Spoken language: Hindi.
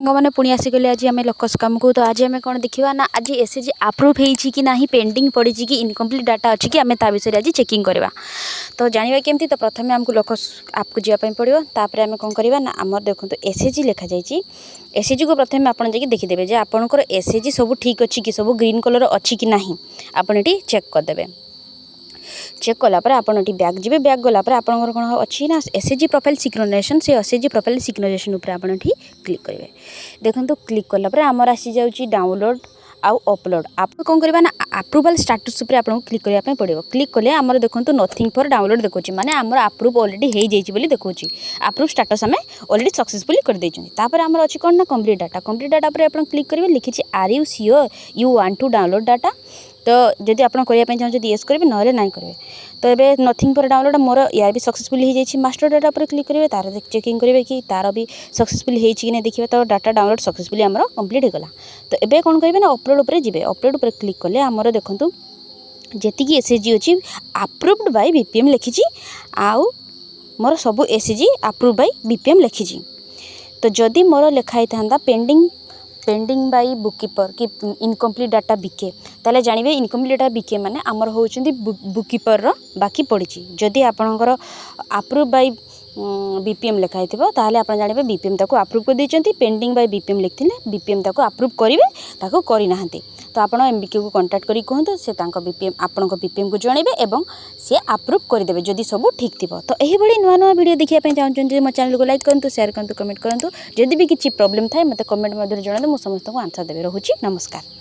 मैंने पुणी आसिगले आज आम लोकस काम को। तो आज आम कौन देखा ना, आज एसएचजी अप्रूव होती कि ना, पेंडिंग पड़ी कि इनकम्प्लीट डाटा अच्छी कि आम ता विषय आज चेकिंग करवा। तो जाना केमती, तो प्रथम आमको लोकस ऐप को जावाई पड़ो। तापर आम कौन करवा ना, आमर देखो एसएचजी लिखा जाइए। एसएचजी को प्रथम आप देखीदे जे आपंकर एसएचजी सब ठीक अच्छी कि, सब ग्रीन कलर अच्छी कि ना, आपड़ चेक करदे। चेक कलापर आप बैक जी, बैक गलापर आप कौन अच्छी ना एसएचजी प्रोफाइल सिंक्रोनाइजेशन, से एसएचजी प्रोफाइल सिंक्रोनाइजेशन उपर आप क्लिक करेंगे। देखो क्लिक कलापर आमर आसी जाऊँगी डाउनलोड आउ अपलोड। आप कौन करवा ना, अप्रूवल स्टाटस उपर आपको क्लिक करने पड़ो। क्लिक कले आमर देखो नथिंग फॉर डाउनलोड देखो, माने आमर अप्रूव ऑलरेडी हो जाइए देखो। अप्रूव स्टाटस आम ऑलरेडी सक्सेसफुली कर देछन। तापर आमर अच्छी कौन ना कंप्लीट डाटा। कंप्लीट डाटा पर आप क्लिक करेंगे, लिखी are you sure you want to download data. तो जदि आप करने चाहते येस करेंगे, ना ना करेंगे। तो ये नथिंग फॉर डाउनलोड मोर यार भी सक्सेसफुल हो जाए। मास्टर डाटा पर क्लिक करेंगे, तार चेकिंग करेंगे कि तार भी सक्सेसफुल हो देखिए। तो डाटा डाउनलोड सक्सेसफुली आमर कंप्लीट होगला। तो ये कौन करेंगे ना, अपलोड उपर जी। अपलोड उपर क्लिक कले आमर देखो जी एसएचजी अच्छी अप्रूव्ड बाय बीपीएम लिखी, आउ मोर सब एसएचजी अप्रूव बाय बीपीएम लिखी। तो जदि मोर लिखाई था पेंडिंग बाय बुककीपर कि इनकम्प्लीट डाटा बीके, ताले जानिबे इनकम्प्लीट डाटा बीके माने आमर होउछंती बुककीपर रो बाकी पड़ी। जदि आपणकर अप्रूव बाय बीपीएम लिखाई थो, ताले आप जानिबे बीपीएम ताको अप्रूव कर देछंती। पेंडिंग बाय बीपीएम लिखथिले, बीपीएम ताको अप्रूव करिवे, ताको करि नाहंती। तो आप एमबीके को कांटेक्ट करी कहतु, से बीपीएम आपण बीपीएम को जनइबे एवं सी अप्रूव करदेवे जदि सब ठीक थी। तो यही नुआ नुआ वीडियो देखा चाहते मो चैनल को लाइक करूँ, शेयर करूँ, कमेंट करूँ। जदि भी किसी प्रॉब्लम थाए मत कमेंट मध्य जणातु, मुझे समस्त को आंसर देवे। रोची नमस्कार।